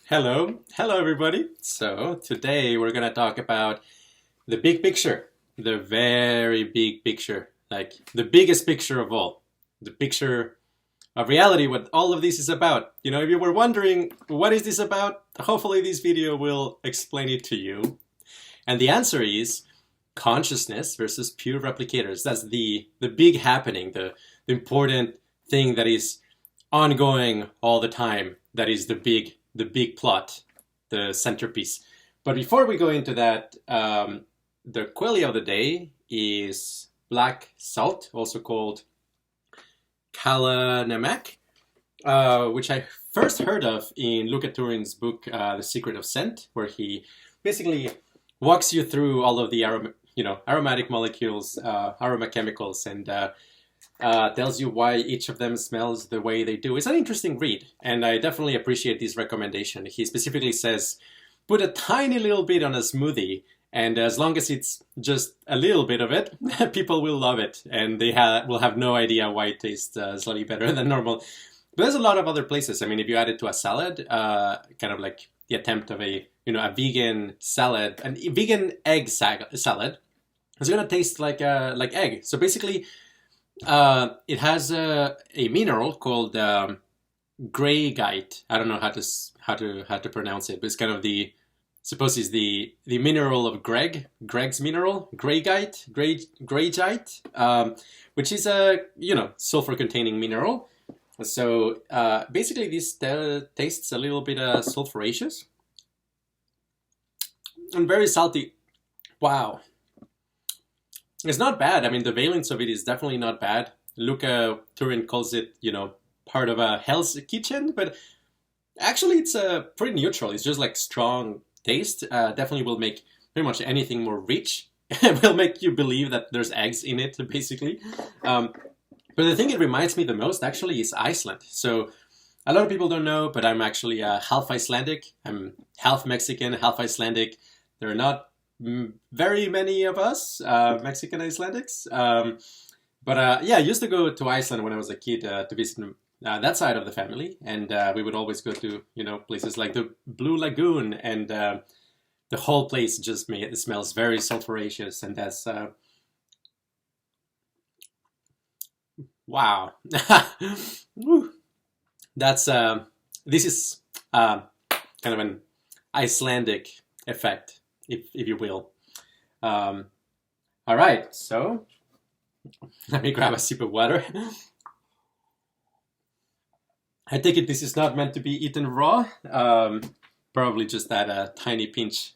Hello everybody. So today we're gonna talk about the big picture, the very big picture, like the biggest picture of all, the picture of reality, what all of this is about. You know, if you were wondering what is this about, hopefully this video will explain it to you. And the answer is consciousness versus pure replicators. That's the big happening, the important thing that is ongoing all the time. That is the big plot, the centerpiece. But before we go into that, the qualia of the day is black salt, also called Kalanamak, which I first heard of in Luca Turin's book, The Secret of Scent, where he basically walks you through all of the aromatic molecules, aroma chemicals, and tells you why each of them smells the way they do. It's an interesting read, and I definitely appreciate this recommendation. He specifically says, put a tiny little bit on a smoothie, and as long as it's just a little bit of it, people will love it, and they will have no idea why it tastes slightly better than normal. But there's a lot of other places. I mean, if you add it to a salad, kind of like the attempt of a vegan salad, a vegan egg salad, it's gonna taste like egg. So basically, it has a mineral called greigite. I don't know how to pronounce it, but it's kind of suppose it's the mineral of Greg's mineral, greigite, which is a sulfur-containing mineral. So basically, this tastes a little bit sulfuraceous and very salty. Wow. It's not bad. I mean, the valence of it is definitely not bad. Luca Turin calls it, part of a Hell's Kitchen, but actually it's pretty neutral. It's just like strong taste. Definitely will make pretty much anything more rich. It will make you believe that there's eggs in it, basically. But the thing it reminds me the most, actually, is Iceland. So a lot of people don't know, but I'm actually half Icelandic. I'm half Mexican, half Icelandic. There are not very many of us Mexican Icelandics, but I used to go to Iceland when I was a kid to visit that side of the family, and we would always go to places like the Blue Lagoon, and the whole place just it smells very sulfuraceous, and that's wow. Woo. That's this is kind of an Icelandic effect, if you will. All right, so let me grab a sip of water. I take it this is not meant to be eaten raw. Probably just add a tiny pinch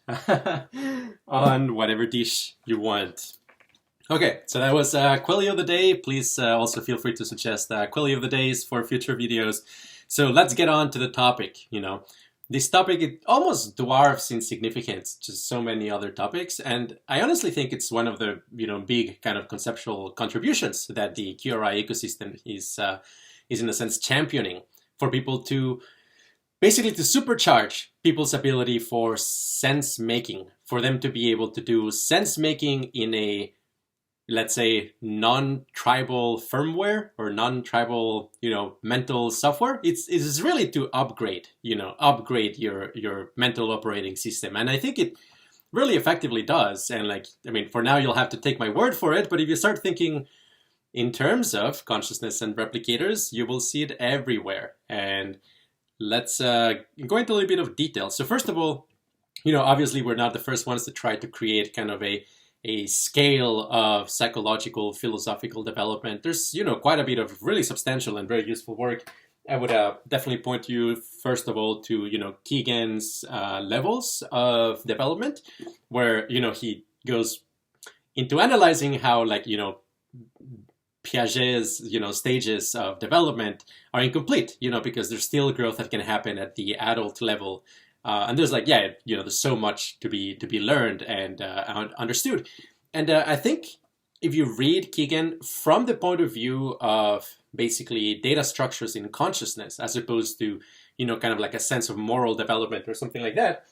on whatever dish you want. Okay, so that was Quelly of the Day. Please also feel free to suggest Quelly of the Days for future videos. So let's get on to the topic, This topic, it almost dwarfs in significance just so many other topics, and I honestly think it's one of the big kind of conceptual contributions that the QRI ecosystem is in a sense championing for people to basically to supercharge people's ability for sense making, for them to be able to do sense making in a, let's say, non-tribal firmware or non-tribal, mental software. It's really to upgrade your mental operating system. And I think it really effectively does. And for now, you'll have to take my word for it. But if you start thinking in terms of consciousness and replicators, you will see it everywhere. And let's go into a little bit of detail. So first of all, obviously we're not the first ones to try to create kind of a scale of psychological, philosophical development. There's, quite a bit of really substantial and very useful work. I would definitely point you, first of all, to, Keegan's levels of development, where, he goes into analyzing how, Piaget's, stages of development are incomplete, because there's still growth that can happen at the adult level. And there's there's so much to be learned and understood. And I think if you read Keegan from the point of view of basically data structures in consciousness, as opposed to, kind of like a sense of moral development or something like that,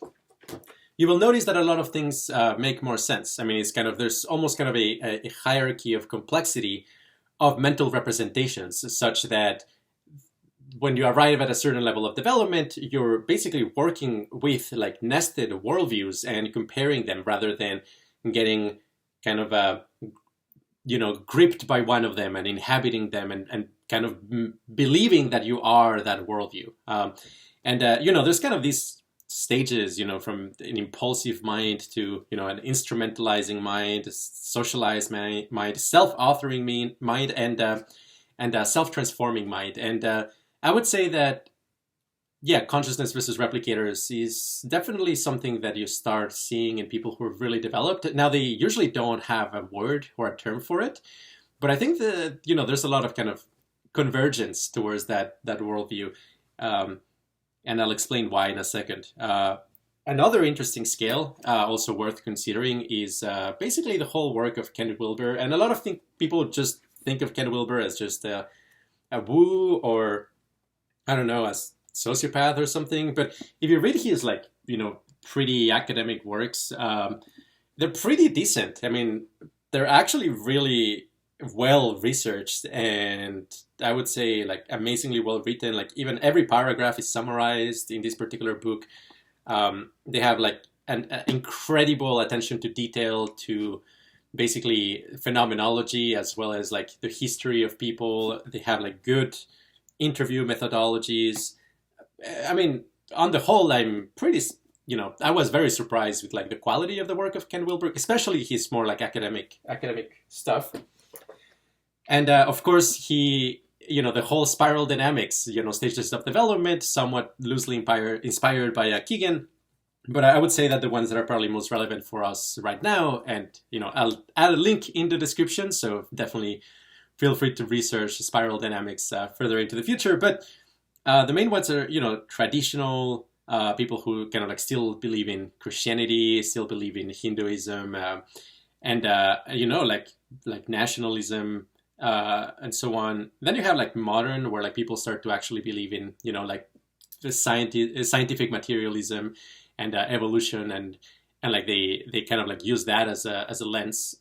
you will notice that a lot of things make more sense. I mean, it's there's almost kind of a hierarchy of complexity of mental representations, such that when you arrive at a certain level of development, you're basically working with like nested worldviews and comparing them rather than getting kind of gripped by one of them and inhabiting them and kind of believing that you are that worldview. There's kind of these stages, from an impulsive mind to, an instrumentalizing mind, a socialized mind, self-authoring mind, and a self-transforming mind. And I would say that, consciousness versus replicators is definitely something that you start seeing in people who are really developed. Now, they usually don't have a word or a term for it, but I think that, there's a lot of kind of convergence towards that worldview. And I'll explain why in a second. Another interesting scale, also worth considering, is basically the whole work of Ken Wilber. And a lot of people just think of Ken Wilber as just a woo, or I don't know, as sociopath or something. But if you read his pretty academic works, they're pretty decent. I mean, they're actually really well researched, and I would say like amazingly well written. Like even every paragraph is summarized in this particular book. They have like an incredible attention to detail, to basically phenomenology, as well as like the history of people. They have like good interview methodologies. I mean, on the whole, I'm pretty, I was very surprised with like the quality of the work of Ken Wilber, especially his more like academic stuff. And of course, he, the whole spiral dynamics, stages of development, somewhat loosely inspired by Keegan. But I would say that the ones that are probably most relevant for us right now, and, I'll add a link in the description, so definitely feel free to research spiral dynamics further into the future. But the main ones are, traditional people who kind of like still believe in Christianity, still believe in Hinduism, and, like nationalism, and so on. Then you have like modern, where like people start to actually believe in, like the scientific materialism and evolution, and like they kind of like use that as a lens.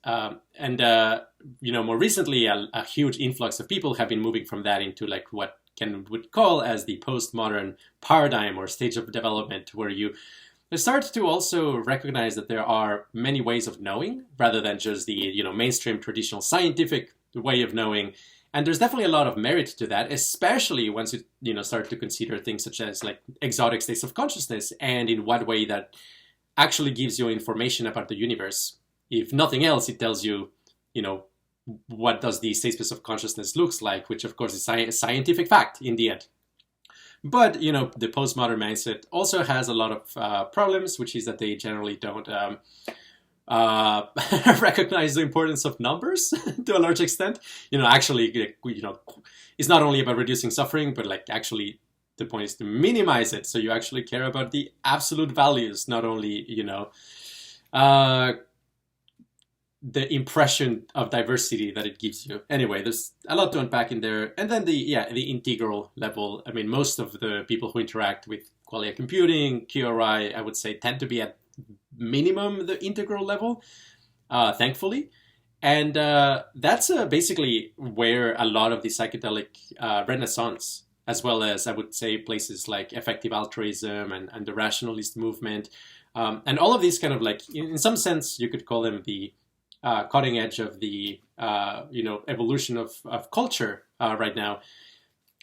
More recently, a huge influx of people have been moving from that into like what Ken would call as the postmodern paradigm or stage of development, where you start to also recognize that there are many ways of knowing rather than just the mainstream traditional scientific way of knowing. And there's definitely a lot of merit to that, especially once you start to consider things such as like exotic states of consciousness, and in what way that actually gives you information about the universe. If nothing else, it tells you, what does the state space of consciousness looks like, which of course is a scientific fact in the end. But, the postmodern mindset also has a lot of problems, which is that they generally don't recognize the importance of numbers to a large extent. Actually, it's not only about reducing suffering, but like actually the point is to minimize it. So you actually care about the absolute values, not only, the impression of diversity that it gives you. Anyway, there's a lot to unpack in there. And then the integral level. I mean, most of the people who interact with qualia computing, QRI, I would say tend to be at minimum the integral level, thankfully. And that's basically where a lot of the psychedelic renaissance, as well as I would say places like effective altruism and the rationalist movement, and all of these kind of like, in some sense, you could call them the cutting edge of the evolution of culture right now.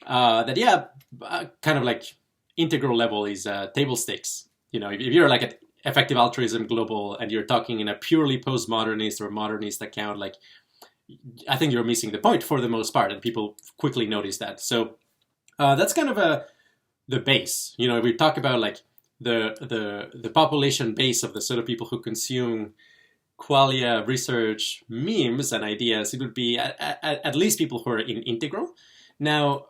Kind of like integral level is table stakes. If you're like at effective altruism global and you're talking in a purely postmodernist or modernist account, like I think you're missing the point for the most part, and people quickly notice that. So that's kind of the base. If we talk about like the population base of the sort of people who consume qualia research memes and ideas, it would be at least people who are in integral. Now,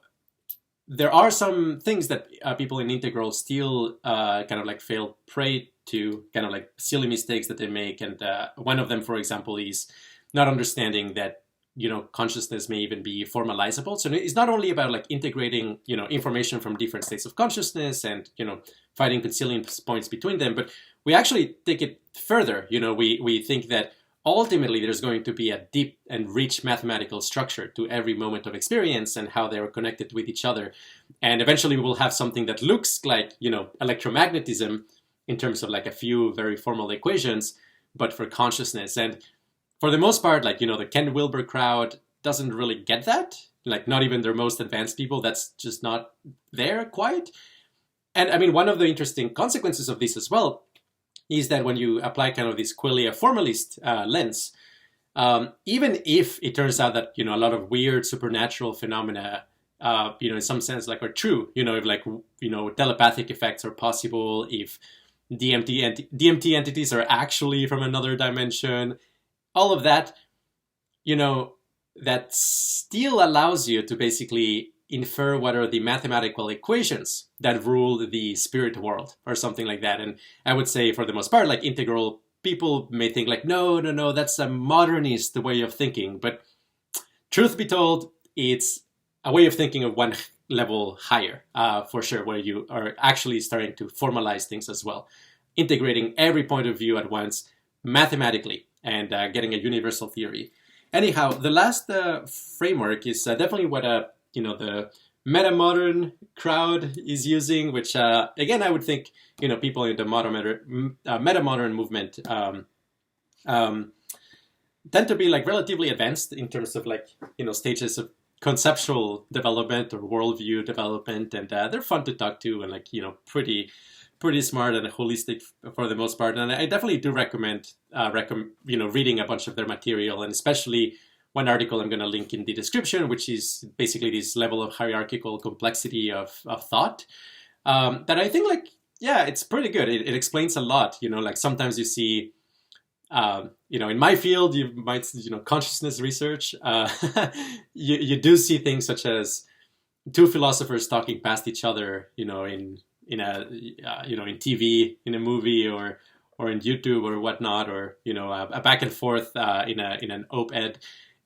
there are some things that people in integral still kind of like fail prey to, kind of like silly mistakes that they make. And one of them, for example, is not understanding that, consciousness may even be formalizable. So it's not only about like integrating, information from different states of consciousness and, finding conciliation points between them, but we actually take it further. We think that ultimately there's going to be a deep and rich mathematical structure to every moment of experience and how they are connected with each other. And eventually we will have something that looks like, electromagnetism in terms of like a few very formal equations, but for consciousness. And for the most part, like, the Ken Wilber crowd doesn't really get that. Like, not even their most advanced people, that's just not there quite. And I mean, one of the interesting consequences of this as well is that when you apply kind of this Quillia formalist lens, even if it turns out that, a lot of weird supernatural phenomena, in some sense, like, are true, if like, telepathic effects are possible, if DMT entities are actually from another dimension, all of that, that still allows you to basically infer what are the mathematical equations that rule the spirit world or something like that. And I would say for the most part, like, integral people may think like, no, that's a modernist way of thinking. But truth be told, it's a way of thinking of one level higher, for sure, where you are actually starting to formalize things as well, integrating every point of view at once mathematically and getting a universal theory. Anyhow, the last framework is definitely what the Metamodern crowd is using, which again, I would think people in the Metamodern movement tend to be like relatively advanced in terms of like stages of conceptual development or worldview development, and they're fun to talk to and like pretty smart and holistic for the most part. And I definitely do recommend reading a bunch of their material, and especially one article I'm going to link in the description, which is basically this level of hierarchical complexity of thought that I think, like, yeah, it's pretty good. It explains a lot. Like sometimes you see, in my field, you might, consciousness research, you do see things such as two philosophers talking past each other, in in TV, in a movie, or in YouTube or whatnot, or a back and forth in an op-ed.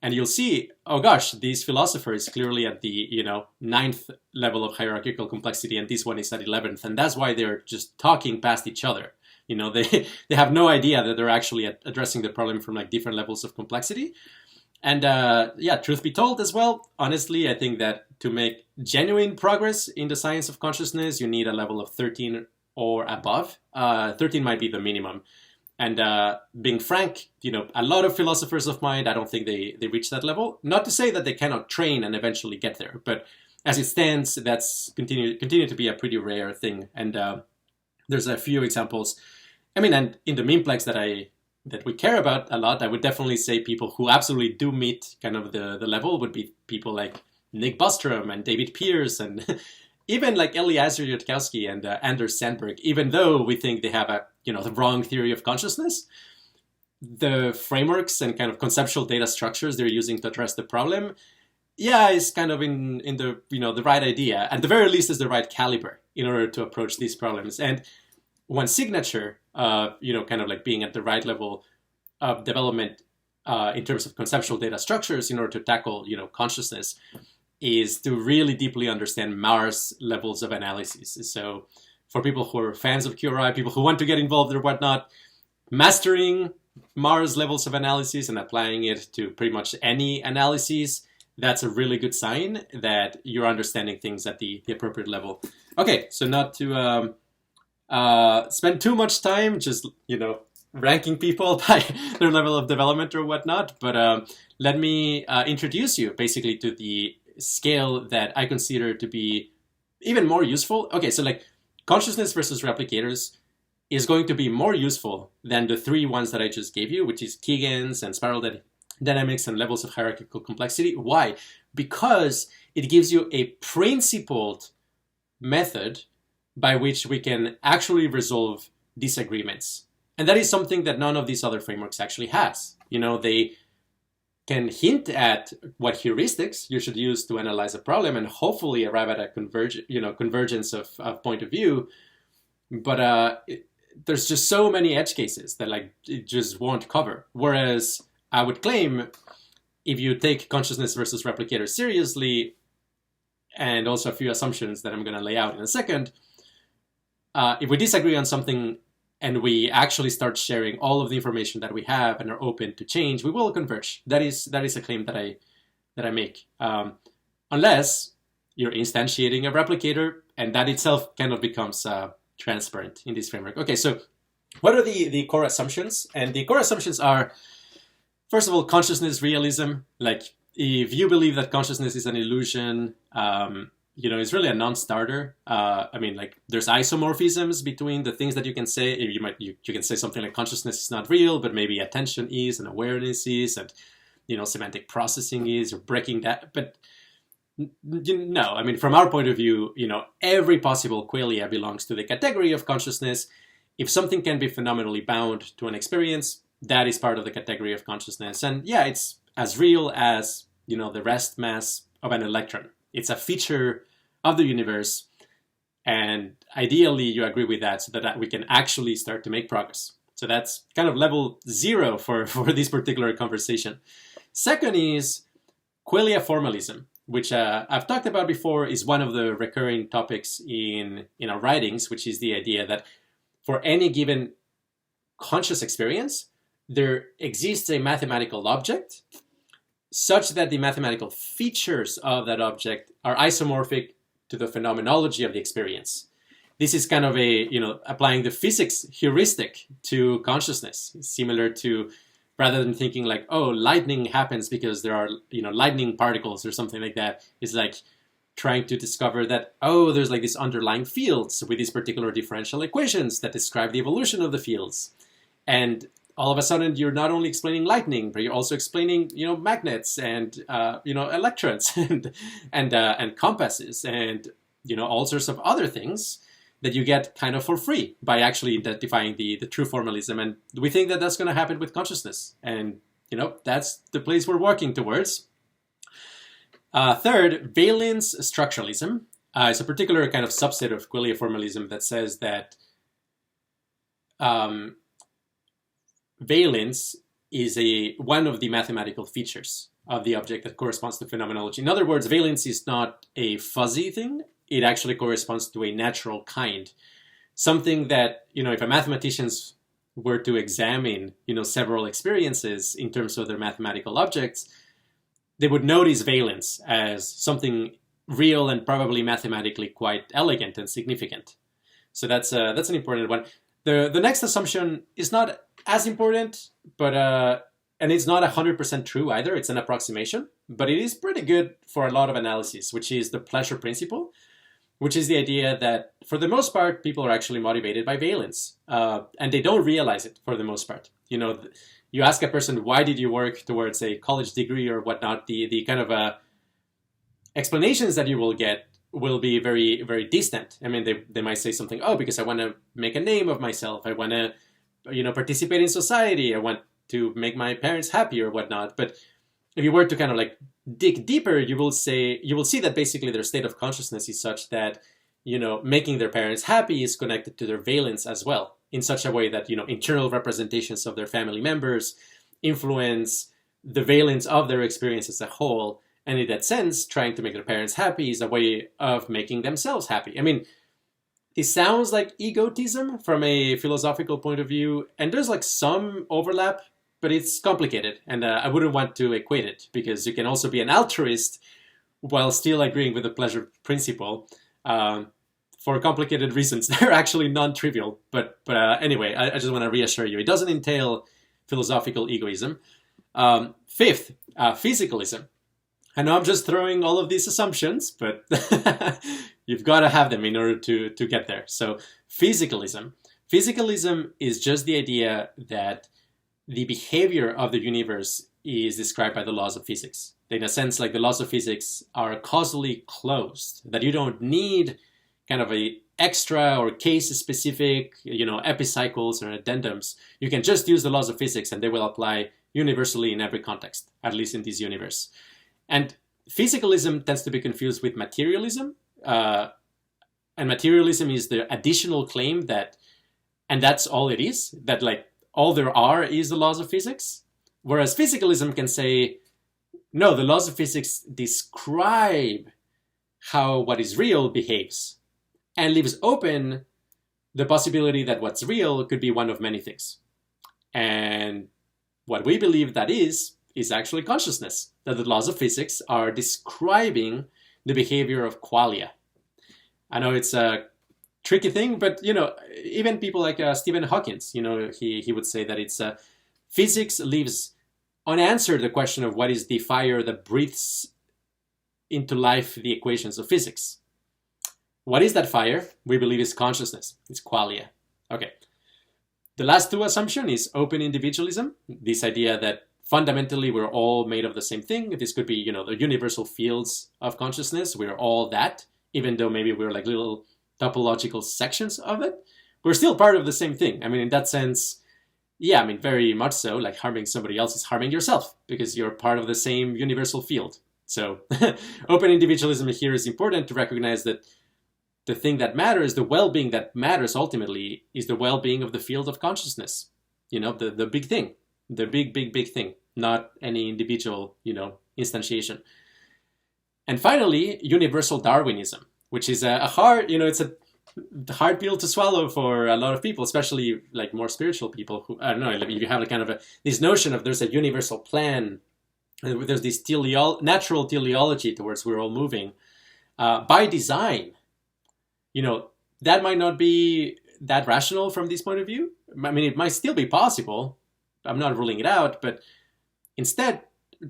And you'll see, oh gosh, these philosophers clearly at the, 9th level of hierarchical complexity, and this one is at 11th. And that's why they're just talking past each other. They have no idea that they're actually addressing the problem from like different levels of complexity. And truth be told as well, honestly, I think that to make genuine progress in the science of consciousness, you need a level of 13 or above. 13 might be the minimum. And being frank, a lot of philosophers of mind, I don't think they reach that level. Not to say that they cannot train and eventually get there, but as it stands, that's continue to be a pretty rare thing. And there's a few examples. I mean, and in the memeplex that we care about a lot, I would definitely say people who absolutely do meet kind of the level would be people like Nick Bostrom and David Pierce and even like Eliezer Yudkowsky and Anders Sandberg. Even though we think they have the wrong theory of consciousness, the frameworks and kind of conceptual data structures they're using to address the problem, is kind of in the the right idea. At the very least, is the right caliber in order to approach these problems. And one signature, kind of like being at the right level of development in terms of conceptual data structures in order to tackle consciousness, is to really deeply understand Mars levels of analysis. So for people who are fans of QRI, people who want to get involved or whatnot, mastering Mars levels of analysis and applying it to pretty much any analysis, that's a really good sign that you're understanding things at the appropriate level. Okay, so not to spend too much time just, ranking people by their level of development or whatnot, but let me introduce you basically to the scale that I consider to be even more useful. Okay, so like consciousness versus replicators is going to be more useful than the three ones that I just gave you, which is Keegan's and spiral dynamics and levels of hierarchical complexity. Why? Because it gives you a principled method by which we can actually resolve disagreements. And that is something that none of these other frameworks actually has. They can hint at what heuristics you should use to analyze a problem and hopefully arrive at a convergence of point of view. But there's just so many edge cases that like it just won't cover. Whereas I would claim if you take consciousness versus replicators seriously, and also a few assumptions that I'm going to lay out in a second, if we disagree on something and we actually start sharing all of the information that we have and are open to change, we will converge. That is a claim that I make. Unless you're instantiating a replicator, and that itself kind of becomes transparent in this framework. Okay, so what are the core assumptions? And the core assumptions are, first of all, consciousness realism. Like, if you believe that consciousness is an illusion, it's really a non-starter. I mean, like, there's isomorphisms between the things that you can say. You can say something like consciousness is not real, but maybe attention is, and awareness is, and semantic processing is. You're breaking that, but no. I mean, from our point of view, every possible qualia belongs to the category of consciousness. If something can be phenomenally bound to an experience, that is part of the category of consciousness. And yeah, it's as real as, the rest mass of an electron. It's a feature of the universe. And ideally, you agree with that so that we can actually start to make progress. So that's kind of level 0 for this particular conversation. Second is qualia formalism, which I've talked about before, is one of the recurring topics in our writings, which is the idea that for any given conscious experience, there exists a mathematical object such that the mathematical features of that object are isomorphic to the phenomenology of the experience. This is kind of applying the physics heuristic to consciousness, similar to, rather than thinking like, oh, lightning happens because there are, lightning particles or something like that. It's like trying to discover that, oh, there's like these underlying fields with these particular differential equations that describe the evolution of the fields. And all of a sudden, you're not only explaining lightning, but you're also explaining, magnets and, electrons and compasses and, all sorts of other things that you get kind of for free by actually identifying the true formalism. And we think that that's going to happen with consciousness. And, that's the place we're working towards. Third, valence structuralism is a particular kind of subset of qualia formalism that says that valence is one of the mathematical features of the object that corresponds to phenomenology. In other words, valence is not a fuzzy thing. It actually corresponds to a natural kind. Something that, if a mathematician were to examine, several experiences in terms of their mathematical objects, they would notice valence as something real and probably mathematically quite elegant and significant. So that's an important one. The next assumption is not as important, but and it's not 100% true either. It's an approximation, but it is pretty good for a lot of analysis, which is the pleasure principle, which is the idea that for the most part, people are actually motivated by valence, and they don't realize it for the most part. You ask a person, why did you work towards a college degree or whatnot, the kind of explanations that you will get will be very, very distant. I mean, they might say something, oh, because I want to make a name of myself. I want to, participate in society. I want to make my parents happy or whatnot. But if you were to kind of like dig deeper, you will see that basically their state of consciousness is such that, making their parents happy is connected to their valence as well, in such a way that, internal representations of their family members influence the valence of their experience as a whole. And in that sense, trying to make their parents happy is a way of making themselves happy. I mean, it sounds like egotism from a philosophical point of view, and there's like some overlap, but it's complicated, and I wouldn't want to equate it, because you can also be an altruist while still agreeing with the pleasure principle. For complicated reasons, they're actually non-trivial. But anyway, I just want to reassure you, it doesn't entail philosophical egoism. Fifth, physicalism. I know I'm just throwing all of these assumptions, but you've got to have them in order to get there. So physicalism. Physicalism is just the idea that the behavior of the universe is described by the laws of physics. In a sense, like the laws of physics are causally closed, that you don't need kind of a extra or case-specific, epicycles or addendums. You can just use the laws of physics and they will apply universally in every context, at least in this universe. And physicalism tends to be confused with materialism. And materialism is the additional claim that, and that's all it is, that like all there are is the laws of physics. Whereas physicalism can say, no, the laws of physics describe how what is real behaves, and leaves open the possibility that what's real could be one of many things. And what we believe that is actually consciousness, that the laws of physics are describing the behavior of qualia. I know it's a tricky thing, but even people like Stephen Hawking, he would say that it's physics leaves unanswered the question of what is the fire that breathes into life the equations of physics. What is that fire? We believe is consciousness. It's qualia. Okay. The last two assumption is open individualism. This idea that fundamentally we're all made of the same thing. This could be, the universal fields of consciousness. We're all that, even though maybe we're like little topological sections of it. We're still part of the same thing. I mean, in that sense, yeah, I mean, very much so. Like harming somebody else is harming yourself because you're part of the same universal field. So open individualism here is important to recognize that the thing that matters, the well-being that matters ultimately is the well-being of the field of consciousness. The big thing, the big thing, not any individual, instantiation. And finally, universal Darwinism, which is a hard, it's a hard pill to swallow for a lot of people, especially like more spiritual people who, I don't know, if you have a kind of this notion of there's a universal plan, there's this natural teleology towards we're all moving by design. That might not be that rational from this point of view. I mean, it might still be possible. I'm not ruling it out, but instead,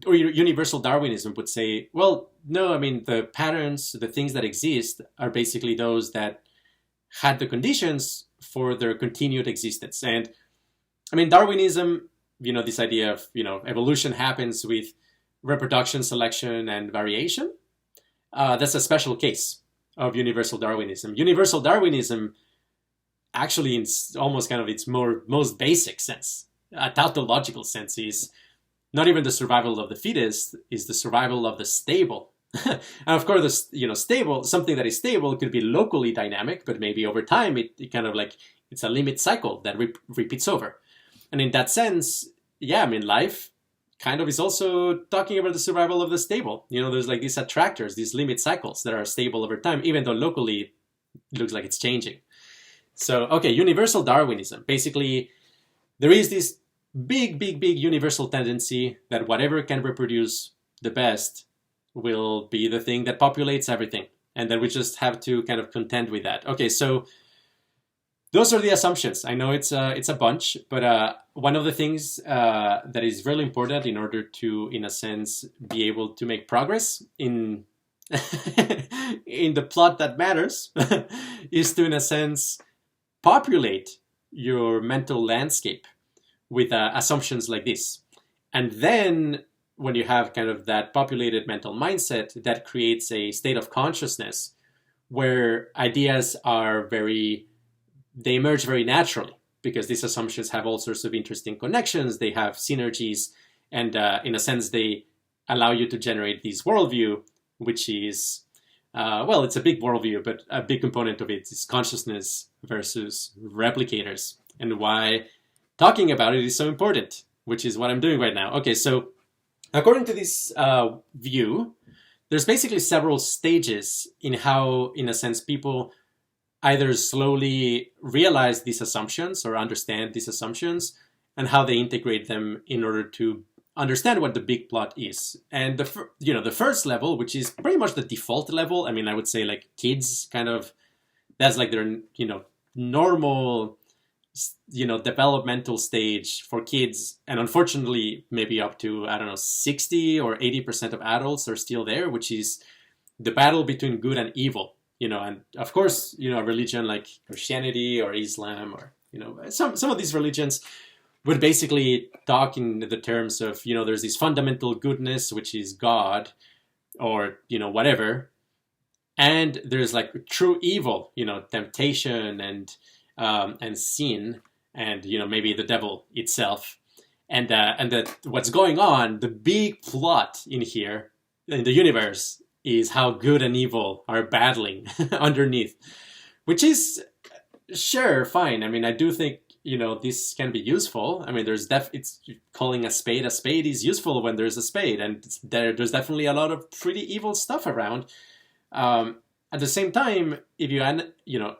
or universal Darwinism would say, well, no, I mean, the patterns, the things that exist are basically those that had the conditions for their continued existence. And I mean, Darwinism, this idea of, evolution happens with reproduction, selection, and variation. That's a special case of universal Darwinism. Universal Darwinism, actually, in almost kind of its most basic sense, a tautological sense, is not even the survival of the fittest, is the survival of the stable. And of course, stable, something that is stable could be locally dynamic, but maybe over time it kind of like it's a limit cycle that repeats over. And in that sense, yeah, I mean, life kind of is also talking about the survival of the stable. There's like these attractors, these limit cycles that are stable over time, even though locally it looks like it's changing. So, okay, universal Darwinism. Basically, there is this big universal tendency that whatever can reproduce the best will be the thing that populates everything. And then we just have to kind of contend with that. Okay, so those are the assumptions. I know it's a bunch, but one of the things that is really important in order to, in a sense, be able to make progress in in the plot that matters is to, in a sense, populate your mental landscape with assumptions like this. And then when you have kind of that populated mental mindset, that creates a state of consciousness where ideas are they emerge very naturally because these assumptions have all sorts of interesting connections, they have synergies, and in a sense, they allow you to generate this worldview, which is, it's a big worldview, but a big component of it is consciousness versus replicators, and why talking about it is so important, which is what I'm doing right now. Okay, so according to this view, there's basically several stages in how, in a sense, people either slowly realize these assumptions or understand these assumptions and how they integrate them in order to understand what the big plot is. And the first level, which is pretty much the default level, I mean, I would say like kids kind of, that's like their, normal, developmental stage for kids. And unfortunately, maybe up to, 60 or 80% of adults are still there, which is the battle between good and evil. And of course, a religion like Christianity or Islam or, some of these religions would basically talk in the terms of, there's this fundamental goodness, which is God or, whatever. And there's like true evil, temptation and sin and, maybe the devil itself. And that what's going on, the big plot in here, in the universe, is how good and evil are battling underneath, which is, sure, fine. I mean, I do think, this can be useful. I mean, it's calling a spade is useful when there's a spade, and there's definitely a lot of pretty evil stuff around. At the same time, if you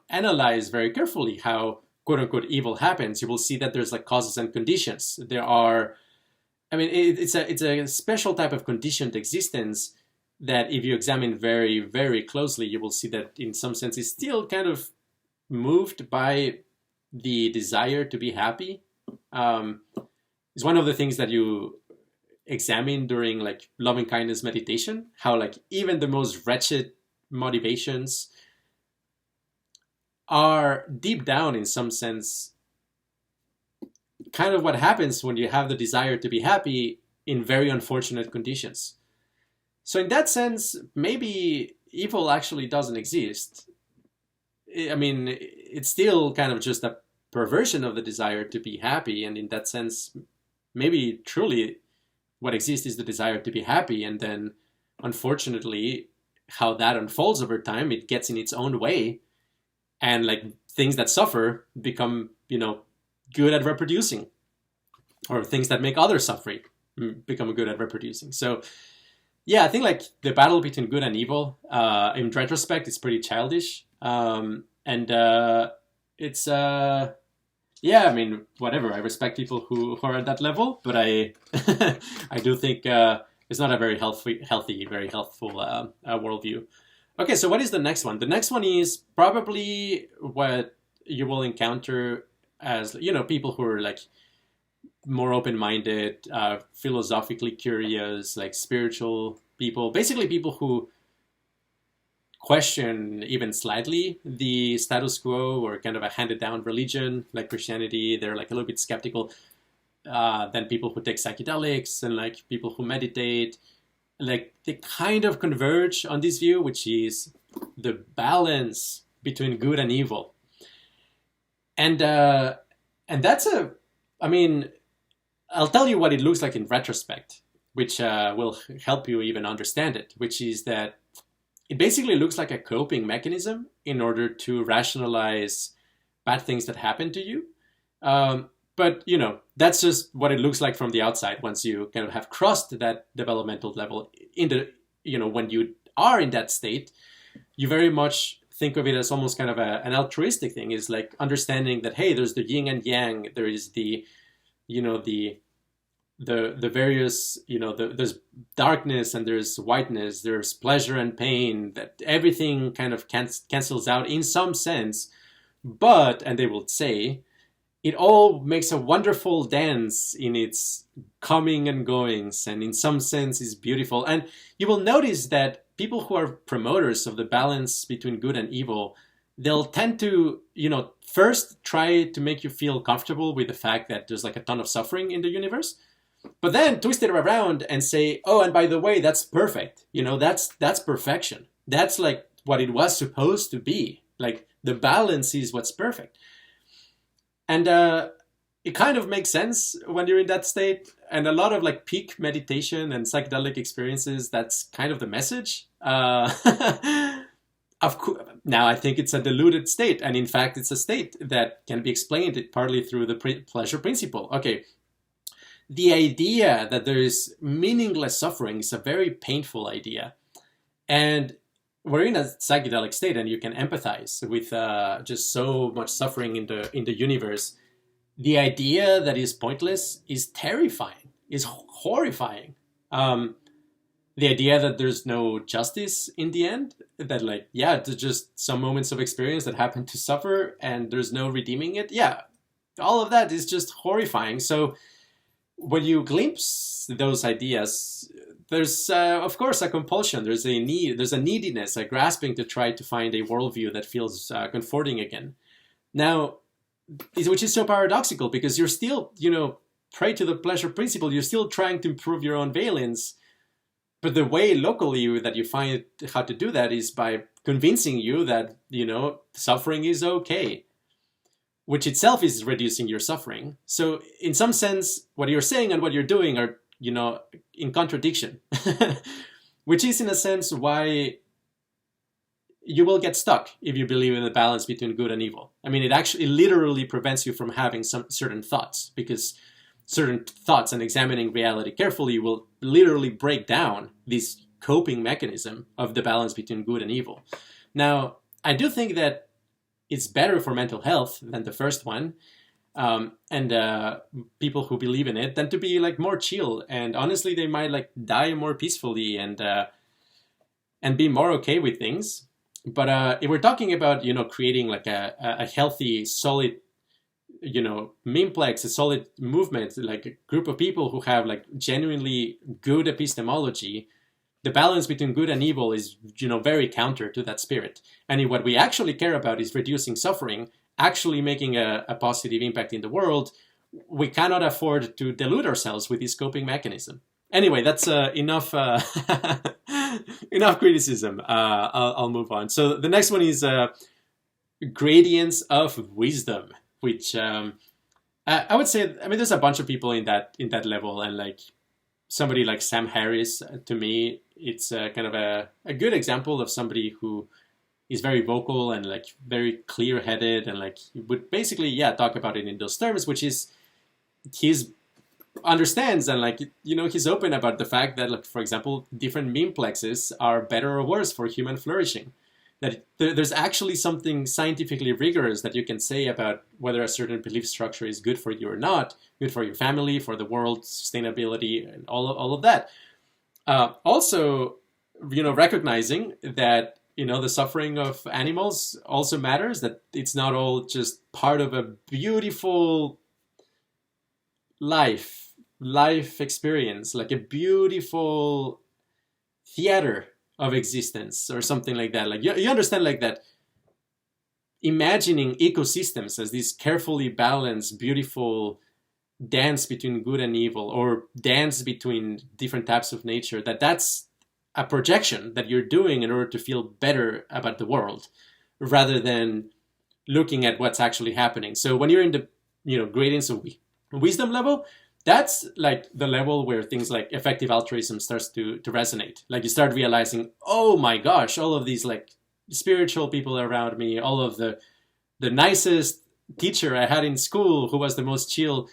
analyze very carefully how quote unquote evil happens, you will see that there's like causes and conditions. There are, I mean, it's a special type of conditioned existence that if you examine very, very closely, you will see that in some sense is still kind of moved by the desire to be happy. It's one of the things that you examine during like loving kindness meditation, how like even the most wretched motivations are deep down in some sense kind of what happens when you have the desire to be happy in very unfortunate conditions. So in that sense, maybe evil actually doesn't exist. I mean, it's still kind of just a perversion of the desire to be happy, and in that sense, maybe truly what exists is the desire to be happy, and then unfortunately how that unfolds over time, it gets in its own way, and like things that suffer become, good at reproducing, or things that make others suffer become good at reproducing. So yeah, I think like the battle between good and evil, in retrospect, is pretty childish, and it's yeah, I mean, whatever. I respect people who are at that level, but I I do think it's not a very healthy, very helpful worldview. Okay, so what is the next one? The next one is probably what you will encounter as, people who are like more open-minded, philosophically curious, like spiritual people, basically people who question even slightly the status quo or kind of a handed down religion like Christianity. They're like a little bit skeptical. Then people who take psychedelics and like people who meditate, like they kind of converge on this view, which is the balance between good and evil. And that's I mean, I'll tell you what it looks like in retrospect, which will help you even understand it, which is that it basically looks like a coping mechanism in order to rationalize bad things that happen to you. But, that's just what it looks like from the outside once you kind of have crossed that developmental level. When you are in that state, you very much think of it as almost kind of an altruistic thing. Is like understanding that, hey, there's the yin and yang, there is the various, there's darkness and there's whiteness, there's pleasure and pain, that everything kind of cancels out in some sense. But, and they will say, it all makes a wonderful dance in its coming and goings, and in some sense is beautiful. And you will notice that people who are promoters of the balance between good and evil, they'll tend to, first try to make you feel comfortable with the fact that there's like a ton of suffering in the universe, but then twist it around and say, oh, and by the way, that's perfect. That's perfection. That's like what it was supposed to be. Like the balance is what's perfect. And it kind of makes sense when you're in that state. And a lot of like peak meditation and psychedelic experiences, that's kind of the message. Of course, now I think it's a diluted state. And in fact, it's a state that can be explained partly through the pleasure principle. Okay. The idea that there is meaningless suffering is a very painful idea. And we're in a psychedelic state, and you can empathize with just so much suffering in the universe. The idea that is pointless is terrifying, is horrifying. The idea that there's no justice in the end, that like, yeah, it's just some moments of experience that happen to suffer and there's no redeeming it. Yeah, all of that is just horrifying. So when you glimpse those ideas, there's of course a compulsion. There's a need. There's a neediness, a grasping to try to find a worldview that feels comforting again. Now, which is so paradoxical because you're still, prey to the pleasure principle. You're still trying to improve your own valence, but the way locally that you find how to do that is by convincing you that suffering is okay, which itself is reducing your suffering. So in some sense, what you're saying and what you're doing are, in contradiction, which is in a sense why you will get stuck if you believe in the balance between good and evil. I mean, it actually literally prevents you from having some certain thoughts, because certain thoughts and examining reality carefully will literally break down this coping mechanism of the balance between good and evil. Now, I do think that it's better for mental health than the first one. And people who believe in it tend to be like more chill, and honestly, they might like die more peacefully and be more okay with things. But if we're talking about creating like a healthy, solid memeplex, a solid movement, like a group of people who have like genuinely good epistemology, the balance between good and evil is very counter to that spirit. And if what we actually care about is reducing suffering, actually making a positive impact in the world, we cannot afford to delude ourselves with this coping mechanism. Anyway, that's enough enough criticism. I'll move on. So the next one is gradients of wisdom, which I would say, I mean, there's a bunch of people in that level, and like somebody like Sam Harris, to me, it's kind of a good example of somebody who is very vocal and like very clear-headed, and like would basically talk about it in those terms, which is he's understands, and like he's open about the fact that, like, for example, different memeplexes are better or worse for human flourishing. That there's actually something scientifically rigorous that you can say about whether a certain belief structure is good for you or not, good for your family, for the world, sustainability, and all of that. Also, recognizing that the suffering of animals also matters, that it's not all just part of a beautiful life experience, like a beautiful theater of existence or something like that. Like you understand, like that imagining ecosystems as this carefully balanced, beautiful dance between good and evil, or dance between different types of nature, that's a projection that you're doing in order to feel better about the world, rather than looking at what's actually happening. So when you're in the gradients of wisdom level, that's like the level where things like effective altruism starts to resonate. Like you start realizing, oh my gosh, all of these like spiritual people around me, all of the nicest teacher I had in school who was the most chill,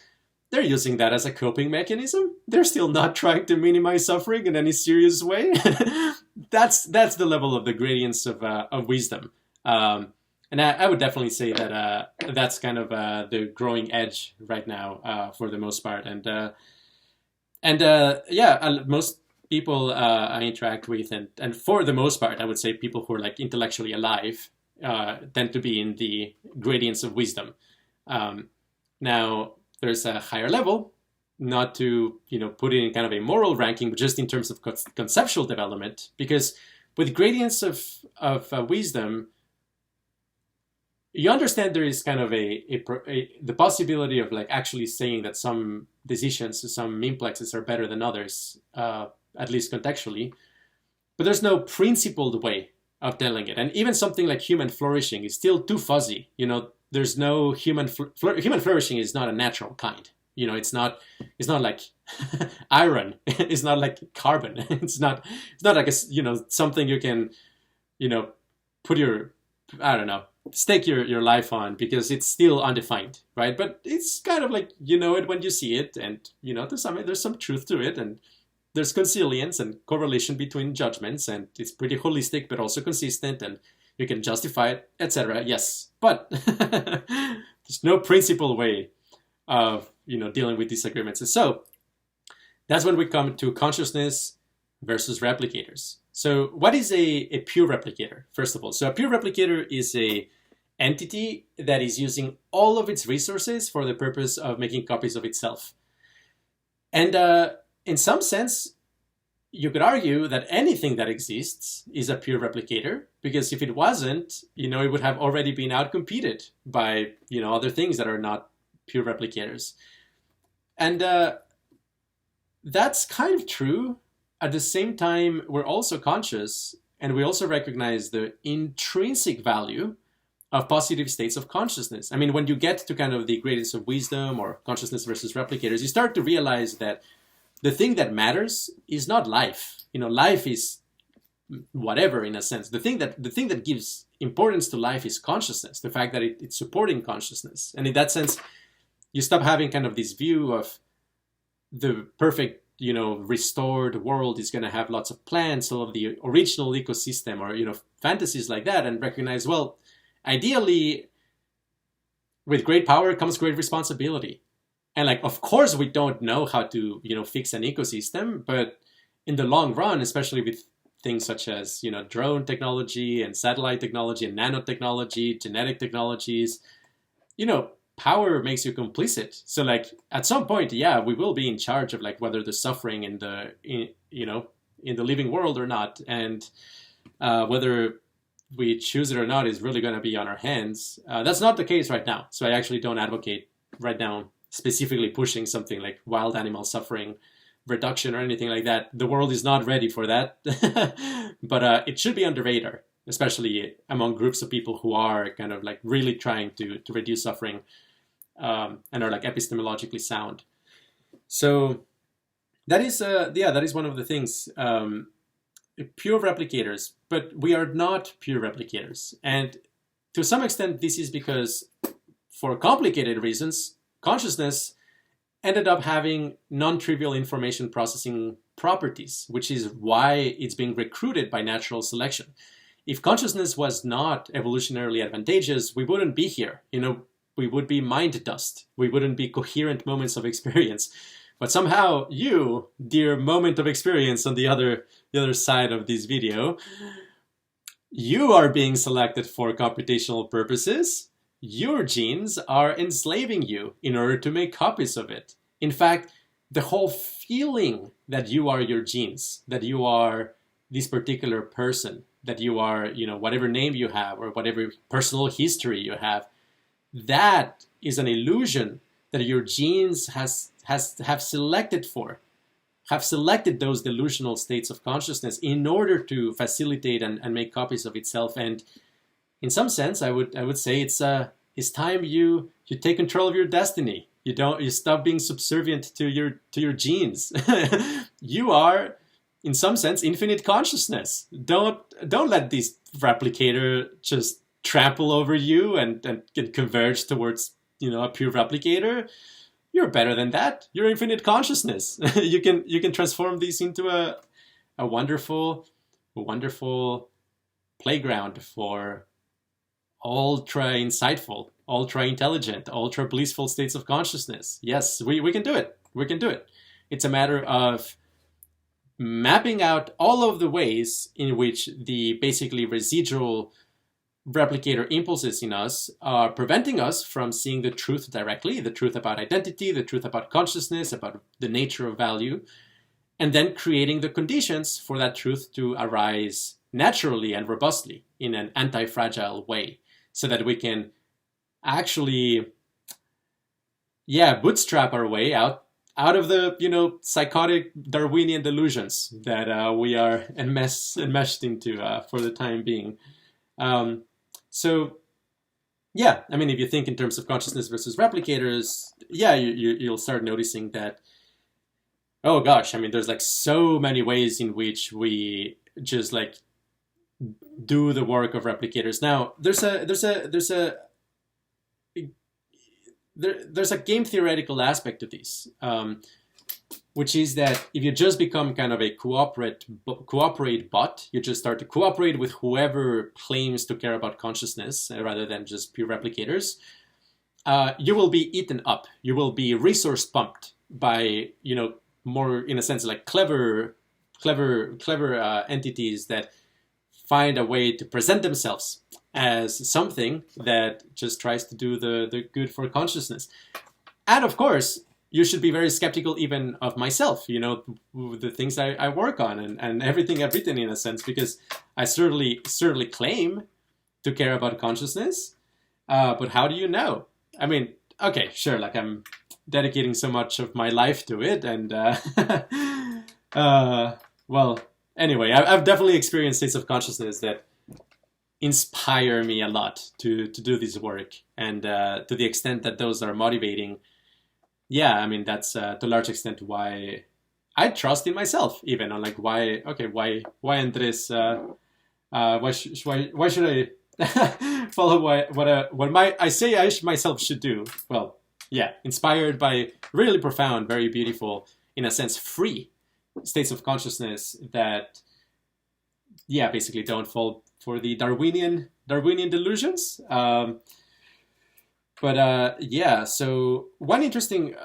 they're using that as a coping mechanism. They're still not trying to minimize suffering in any serious way. That's the level of the gradients of wisdom. And I would definitely say that that's kind of the growing edge right now for the most part. Most people I interact with, and for the most part, I would say people who are like intellectually alive tend to be in the gradients of wisdom. Now, there's a higher level, not to put it in kind of a moral ranking, but just in terms of conceptual development, because with gradients of wisdom, you understand there is kind of the possibility of like actually saying that some decisions, some memeplexes are better than others, at least contextually, but there's no principled way of telling it. And even something like human flourishing is still too fuzzy. There's no human flourishing is not a natural kind. It's not like iron. It's not like carbon. It's not like something you can put your, I don't know, stake your life on, because it's still undefined, right? But it's kind of like it when you see it, and there's some truth to it, and there's consilience and correlation between judgments, and it's pretty holistic but also consistent, and you can justify it, etc. Yes, but there's no principled way of dealing with disagreements. And so that's when we come to consciousness versus replicators. So what is a pure replicator, first of all? So a pure replicator is a entity that is using all of its resources for the purpose of making copies of itself. And in some sense, you could argue that anything that exists is a pure replicator, because if it wasn't, it would have already been outcompeted by, other things that are not pure replicators. And that's kind of true. At the same time, we're also conscious, and we also recognize the intrinsic value of positive states of consciousness. I mean, when you get to kind of the gradients of wisdom or consciousness versus replicators, you start to realize that the thing that matters is not life. Life is whatever, in a sense. The thing that gives importance to life is consciousness, the fact that it's supporting consciousness. And in that sense, you stop having kind of this view of the perfect restored world is going to have lots of plants, all of the original ecosystem, or fantasies like that, and recognize, well, ideally, with great power comes great responsibility. And like, of course, we don't know how to fix an ecosystem, but in the long run, especially with things such as drone technology and satellite technology and nanotechnology, genetic technologies, power makes you complicit. So like at some point, yeah, we will be in charge of like whether there's suffering in the living world or not, and whether we choose it or not is really going to be on our hands. That's not the case right now. So I actually don't advocate right now specifically pushing something like wild animal suffering reduction or anything like that. The world is not ready for that. But it should be on the radar, especially among groups of people who are kind of like really trying to reduce suffering and are like epistemologically sound. So that is one of the things. Pure replicators, but we are not pure replicators. And to some extent, this is because for complicated reasons, consciousness ended up having non-trivial information processing properties, which is why it's being recruited by natural selection. If consciousness was not evolutionarily advantageous, we wouldn't be here. We would be mind dust. We wouldn't be coherent moments of experience. But somehow you, dear moment of experience on the other side of this video, you are being selected for computational purposes. Your genes are enslaving you in order to make copies of it. In fact, the whole feeling that you are your genes, that you are this particular person, that you are, whatever name you have or whatever personal history you have, that is an illusion that your genes have selected those delusional states of consciousness in order to facilitate and make copies of itself. And in some sense, I would say it's time you take control of your destiny. You stop being subservient to your genes. You are, in some sense, infinite consciousness. Don't let this replicator just trample over you and converge towards a pure replicator. You're better than that. You're infinite consciousness. You can transform these into a wonderful playground for ultra insightful, ultra intelligent, ultra blissful states of consciousness. Yes, we can do it. We can do it. It's a matter of mapping out all of the ways in which the basically residual replicator impulses in us are preventing us from seeing the truth directly, the truth about identity, the truth about consciousness, about the nature of value, and then creating the conditions for that truth to arise naturally and robustly in an anti-fragile way, so that we can actually, bootstrap our way out of the, psychotic Darwinian delusions that we are enmeshed into for the time being. So, yeah, I mean, if you think in terms of consciousness versus replicators, you'll start noticing that, oh gosh, I mean, there's like so many ways in which we just like do the work of replicators. Now, there's a game theoretical aspect to this, which is that if you just become kind of a cooperate bot, you just start to cooperate with whoever claims to care about consciousness rather than just pure replicators, you will be eaten up. You will be resource pumped by, more in a sense like clever entities that find a way to present themselves as something that just tries to do the good for consciousness. And of course, you should be very skeptical even of myself, the things I work on and everything I've written in a sense, because I certainly claim to care about consciousness. But how do you know? I mean, okay, sure, like I'm dedicating so much of my life to it. And, well, anyway, I've definitely experienced states of consciousness that inspire me a lot to do this work. And to the extent that those are motivating, I mean, that's to a large extent why I trust in myself, even on like why Andres, why should I follow what I say I myself should do? Well, inspired by really profound, very beautiful in a sense, free states of consciousness that, yeah, basically don't fall for the Darwinian delusions. Yeah, so one interesting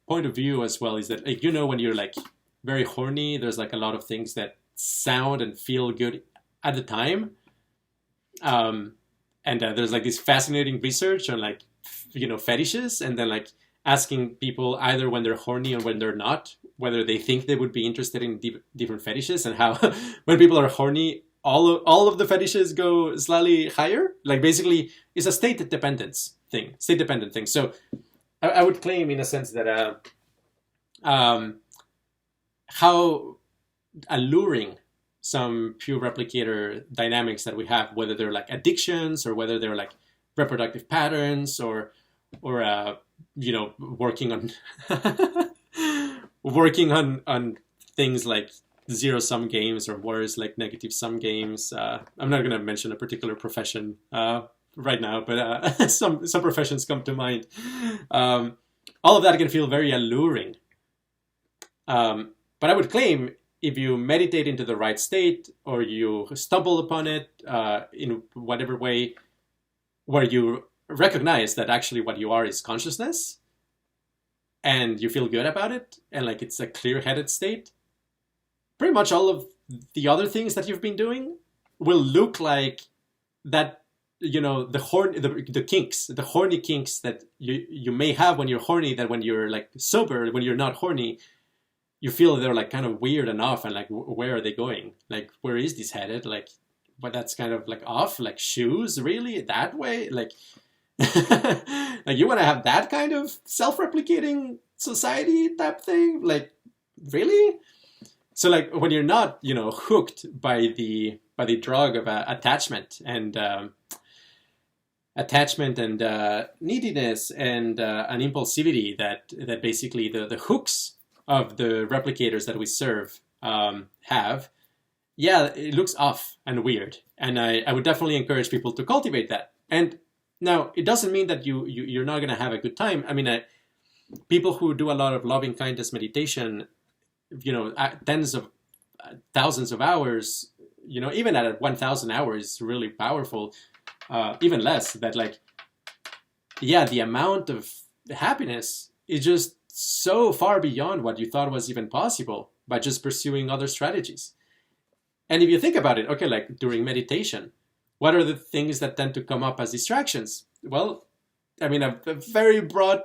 point of view as well is that, like, when you're like very horny, there's like a lot of things that sound and feel good at the time. There's like this fascinating research on like, fetishes, and then like asking people either when they're horny or when they're not, whether they think they would be interested in different fetishes, and how when people are horny, all of the fetishes go slightly higher. Like basically it's a state dependent thing. So I would claim in a sense that how alluring some pure replicator dynamics that we have, whether they're like addictions or whether they're like reproductive patterns or working on on things like zero-sum games, or worse, like negative-sum games. I'm not going to mention a particular profession right now, but some professions come to mind. All of that can feel very alluring. But I would claim if you meditate into the right state, or you stumble upon it in whatever way, where you recognize that actually what you are is consciousness, and you feel good about it, and like it's a clear-headed state, pretty much all of the other things that you've been doing will look like that, the horny kinks that you may have when you're horny, that when you're like sober, when you're not horny, you feel they're like kind of weird enough, and like, where are they going? Like, where is this headed? Like, but that's kind of like off, like shoes, really? That way? Like, like you want to have that kind of self-replicating society type thing? Like, really? So like when you're not, hooked by the drug of attachment and neediness and an impulsivity that basically the hooks of the replicators that we serve have, yeah, it looks off and weird. And I would definitely encourage people to cultivate that. And now it doesn't mean that you're not going to have a good time. I mean, people who do a lot of loving kindness meditation, tens of thousands of hours, even at 1,000 hours, really powerful. Even less, that like, yeah, the amount of happiness is just so far beyond what you thought was even possible by just pursuing other strategies. And if you think about it, okay, like during meditation, what are the things that tend to come up as distractions? Well, I mean, a very broad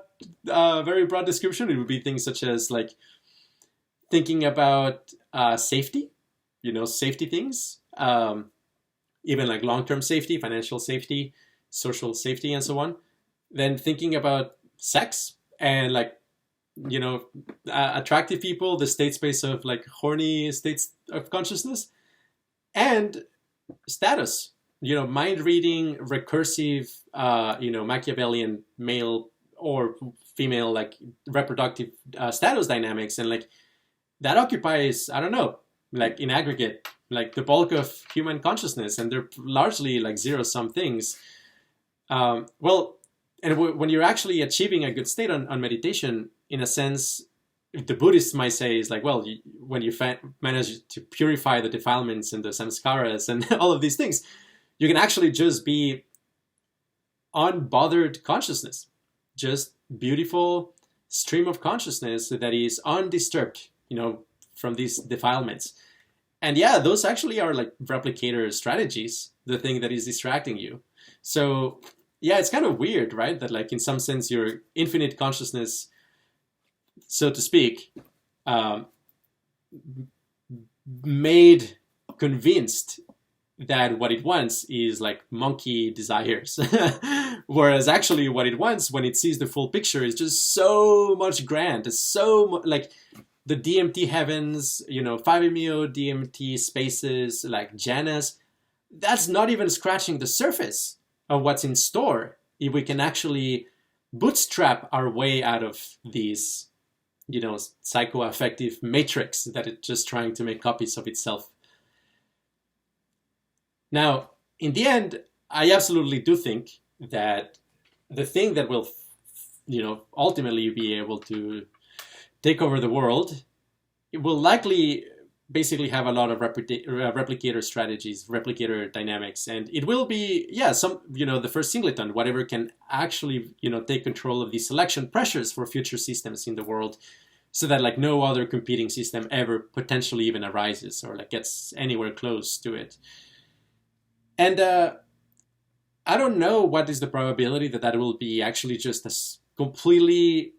description, it would be things such as like thinking about safety, safety things, even like long-term safety, financial safety, social safety, and so on. Then thinking about sex and like, attractive people, the state space of like horny states of consciousness, and status, mind reading, recursive, Machiavellian male or female, like reproductive status dynamics. And like that occupies, I don't know, like in aggregate, like the bulk of human consciousness, and they're largely like zero-sum things. And when you're actually achieving a good state on meditation, in a sense, the Buddhists might say is like, well, when you manage to purify the defilements and the samskaras and all of these things, you can actually just be unbothered consciousness, just beautiful stream of consciousness that is undisturbed, from these defilements. And yeah, those actually are like replicator strategies, the thing that is distracting you. So yeah, it's kind of weird, right? That like in some sense your infinite consciousness, so to speak, convinced that what it wants is like monkey desires. Whereas actually what it wants when it sees the full picture is just so much grand. It's so like the DMT heavens, 5-MeO DMT spaces, like Jhanas, that's not even scratching the surface of what's in store if we can actually bootstrap our way out of these, psychoaffective matrix that it's just trying to make copies of itself. Now, in the end, I absolutely do think that the thing that will, ultimately be able to take over the world, it will likely basically have a lot of replicator strategies, replicator dynamics, and it will be, yeah, some, the first singleton, whatever can actually, take control of the selection pressures for future systems in the world, so that like no other competing system ever potentially even arises or like gets anywhere close to it. And I don't know what is the probability that will be actually just a completely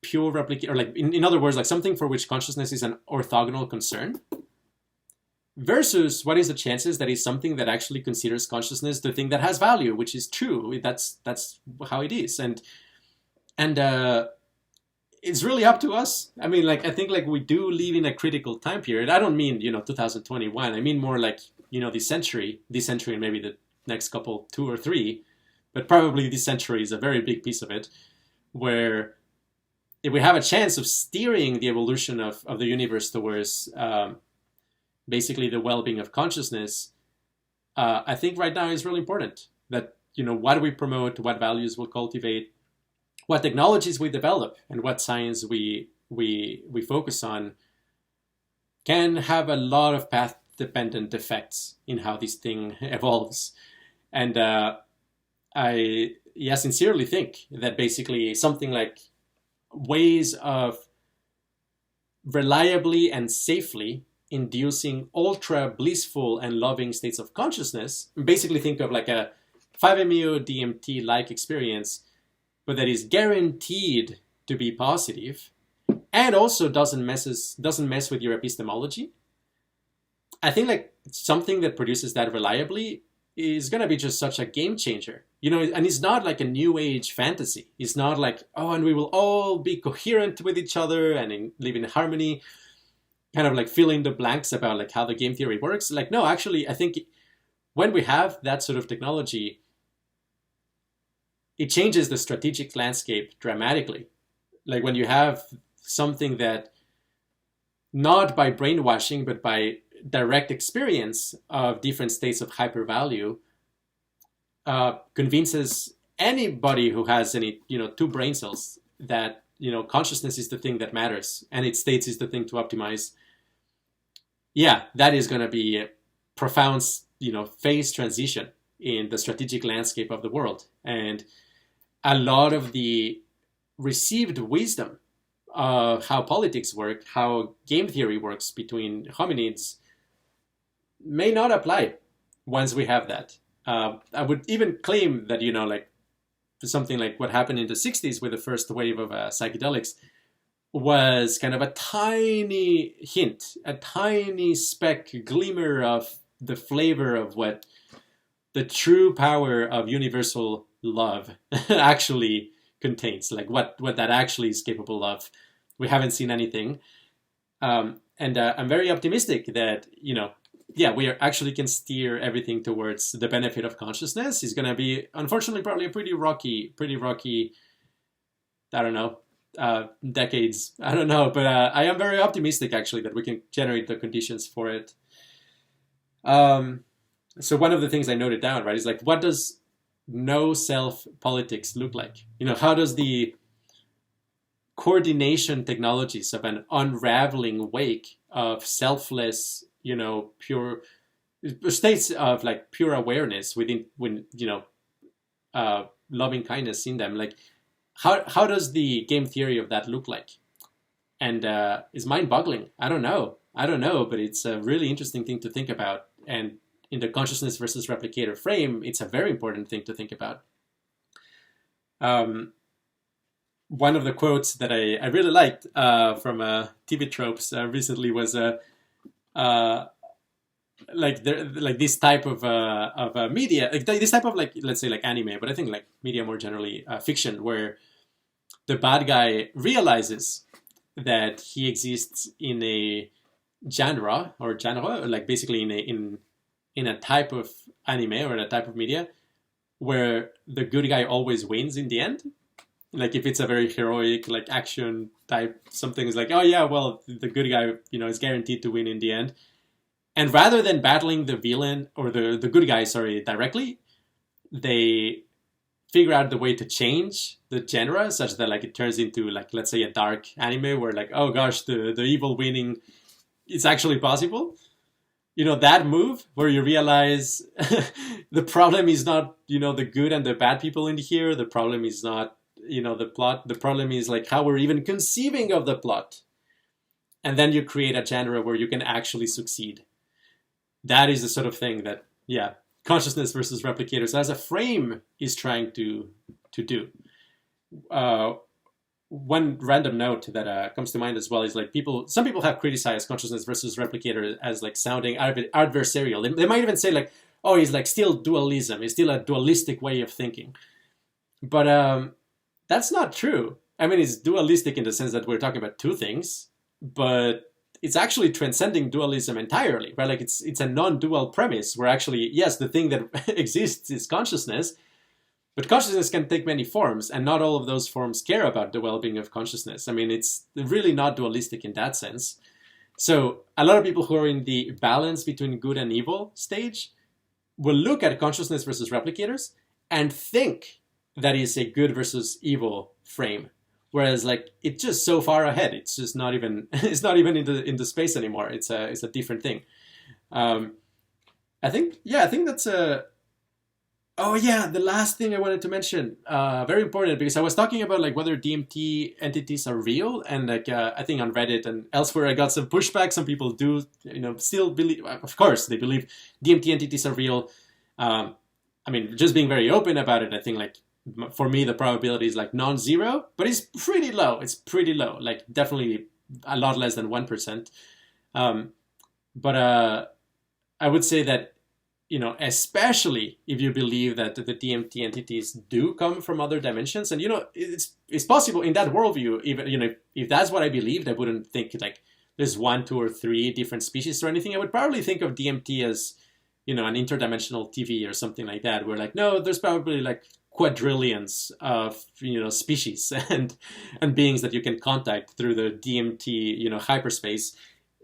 pure replicator, or like in other words, like something for which consciousness is an orthogonal concern, versus what is the chances that is something that actually considers consciousness the thing that has value, which is true. That's how it is, and it's really up to us. I mean, like I think like we do live in a critical time period. I don't mean 2021. I mean more like this century, and maybe the next couple, 2 or 3, but probably this century is a very big piece of it, where if we have a chance of steering the evolution of the universe towards basically the well-being of consciousness, I think right now is really important. That, what we promote, what values we'll cultivate, what technologies we develop, and what science we focus on can have a lot of path-dependent effects in how this thing evolves. And I sincerely think that basically something like ways of reliably and safely inducing ultra blissful and loving states of consciousness, basically think of like a 5-MeO DMT-like experience, but that is guaranteed to be positive and also doesn't mess with your epistemology. I think like something that produces that reliably is going to be just such a game changer, and it's not like a new age fantasy. It's not like, and we will all be coherent with each other and live in harmony, kind of like fill in the blanks about like how the game theory works. Like, no, actually, I think when we have that sort of technology, it changes the strategic landscape dramatically. Like when you have something that, not by brainwashing, but by direct experience of different states of hypervalue, convinces anybody who has any, 2 brain cells that, consciousness is the thing that matters and its states is the thing to optimize. Yeah, that is going to be a profound, phase transition in the strategic landscape of the world. And a lot of the received wisdom of how politics work, how game theory works between hominids, may not apply once we have that. I would even claim that, like something like what happened in the 60s with the first wave of psychedelics was kind of a tiny hint, a tiny speck, glimmer of the flavor of what the true power of universal love actually contains, like what that actually is capable of. We haven't seen anything. And I'm very optimistic that, we actually can steer everything towards the benefit of consciousness. It's going to be, unfortunately, probably a pretty rocky, I don't know, decades. I don't know, but I am very optimistic, actually, that we can generate the conditions for it. So one of the things I noted down, right, is like, what does no self politics look like? How does the coordination technologies of an unraveling wake of selfless, pure states of like pure awareness within, loving kindness in them, like how does the game theory of that look like? And it's mind-boggling. I don't know, but it's a really interesting thing to think about. And in the consciousness versus replicator frame, it's a very important thing to think about. One of the quotes that I really liked from TV Tropes recently was like this type of media, like this type of, like, let's say like anime, but I think like media more generally, fiction, where the bad guy realizes that he exists in a genre, like basically in a type of anime or in a type of media where the good guy always wins in the end. Like if it's a very heroic, like action type, something is like, oh yeah, well, the good guy, is guaranteed to win in the end. And rather than battling the villain or the good guy, directly, they figure out the way to change the genre such that like it turns into like, let's say, a dark anime where like, oh gosh, the evil winning, it's actually possible. That move where you realize the problem is not, the good and the bad people in here. The problem is not, the plot. The problem is like how we're even conceiving of the plot. And then you create a genre where you can actually succeed. That is the sort of thing that, yeah, consciousness versus replicators as a frame is trying to do. One random note that comes to mind as well is like some people have criticized consciousness versus replicator as like sounding adversarial. They might even say like, oh, it's like still dualism. It's still a dualistic way of thinking. But that's not true. I mean, it's dualistic in the sense that we're talking about two things, but it's actually transcending dualism entirely, right? Like it's a non-dual premise where actually, yes, the thing that exists is consciousness, but consciousness can take many forms, and not all of those forms care about the well-being of consciousness. I mean, it's really not dualistic in that sense. So a lot of people who are in the balance between good and evil stage will look at consciousness versus replicators and think that is a good versus evil frame. Whereas like it's just so far ahead, it's just not even in the space anymore. It's a different thing. I think that's a. Oh yeah, the last thing I wanted to mention, very important, because I was talking about like whether DMT entities are real, and like I think on Reddit and elsewhere I got some pushback. Some people do, still believe. Of course, they believe DMT entities are real. I mean, just being very open about it, I think like for me the probability is like non-zero, but it's pretty low. It's pretty low, like definitely a lot less than 1%. But I would say that. Especially if you believe that the DMT entities do come from other dimensions, and it's possible in that worldview. Even if that's what I believed, I wouldn't think like there's 1, 2, or 3 different species or anything. I would probably think of DMT as an interdimensional TV or something like that, where like no, there's probably like quadrillions of species and beings that you can contact through the DMT hyperspace.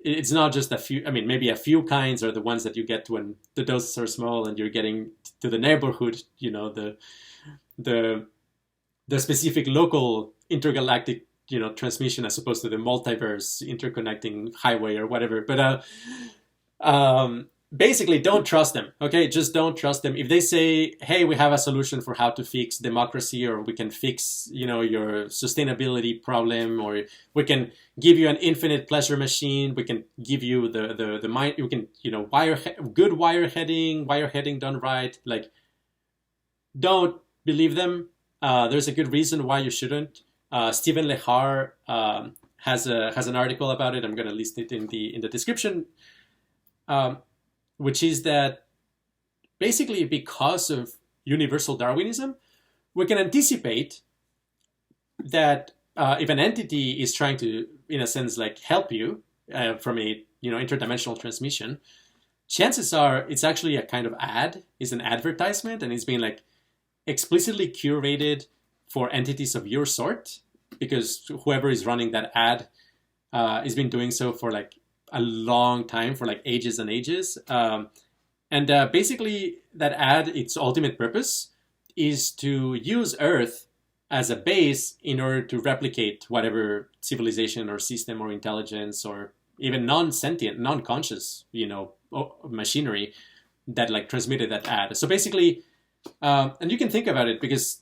It's not just a few. I mean, maybe a few kinds are the ones that you get when the doses are small and you're getting to the neighborhood. The specific local intergalactic transmission as opposed to the multiverse interconnecting highway or whatever. But basically, don't trust them. Okay, just don't trust them. If they say, "Hey, we have a solution for how to fix democracy, or we can fix your sustainability problem, or we can give you an infinite pleasure machine. We can give you the mind. We can good wireheading done right." Like, don't believe them. There's a good reason why you shouldn't. Stephen Lehar has an article about it. I'm going to list it in the description. Which is that basically because of universal Darwinism, we can anticipate that if an entity is trying to, in a sense, like help you from a interdimensional transmission, chances are it's actually a kind of ad, it's an advertisement, and it's being like explicitly curated for entities of your sort, because whoever is running that ad has been doing so for like a long time, for like ages and ages. And basically that ad, its ultimate purpose is to use Earth as a base in order to replicate whatever civilization or system or intelligence or even non-sentient, non-conscious, machinery that like transmitted that ad. So basically, and you can think about it because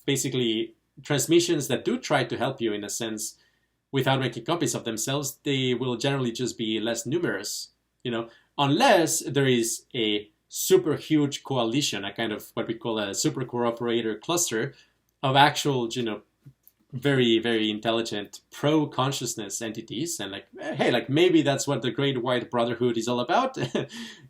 basically transmissions that do try to help you in a sense, without making copies of themselves, they will generally just be less numerous, unless there is a super huge coalition, a kind of what we call a super cooperator cluster of actual, very, very intelligent pro-consciousness entities. And like, hey, like maybe that's what the Great White Brotherhood is all about.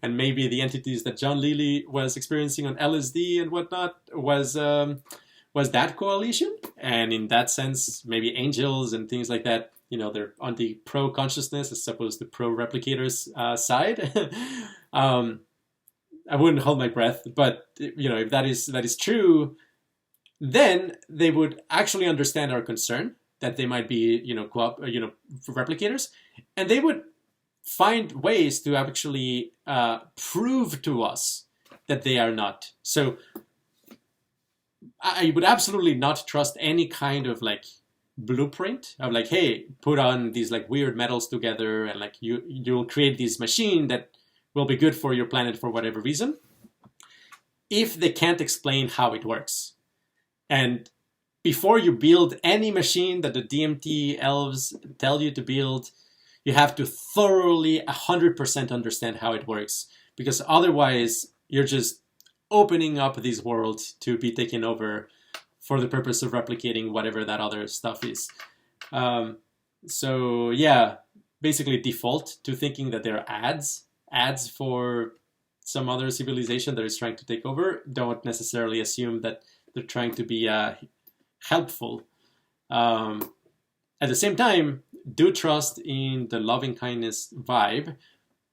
And maybe the entities that John Lilly was experiencing on LSD and whatnot was that coalition. And in that sense, maybe angels and things like that, they're on the pro-consciousness as opposed to pro-replicators side. I wouldn't hold my breath, but if that is true, then they would actually understand our concern that they might be, replicators, and they would find ways to actually prove to us that they are not. So I would absolutely not trust any kind of like blueprint of like, hey, put on these like weird metals together and like you'll create this machine that will be good for your planet for whatever reason, if they can't explain how it works. And before you build any machine that the DMT elves tell you to build, you have to thoroughly 100% understand how it works, because otherwise you're just opening up this world to be taken over for the purpose of replicating whatever that other stuff is. So yeah, basically default to thinking that they're ads for some other civilization that is trying to take over. Don't necessarily assume that they're trying to be helpful. At the same time, do trust in the loving kindness vibe,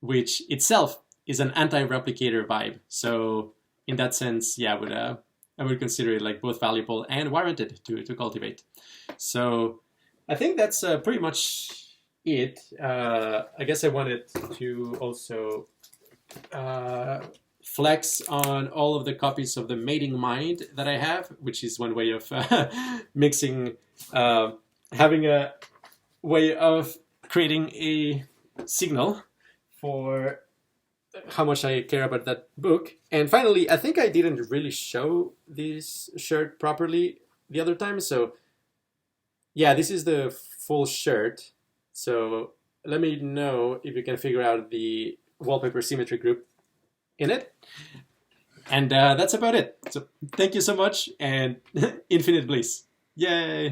which itself is an anti-replicator vibe. So in that sense, yeah, I would consider it like both valuable and warranted to cultivate. So I think that's pretty much it. I guess I wanted to also flex on all of the copies of the Mating Mind that I have, which is one way of mixing, having a way of creating a signal for how much I care about that book. And finally, I think I didn't really show this shirt properly the other time. So yeah, this is the full shirt. So let me know if you can figure out the wallpaper symmetry group in it. And that's about it. So thank you so much, and infinite bliss. Yay!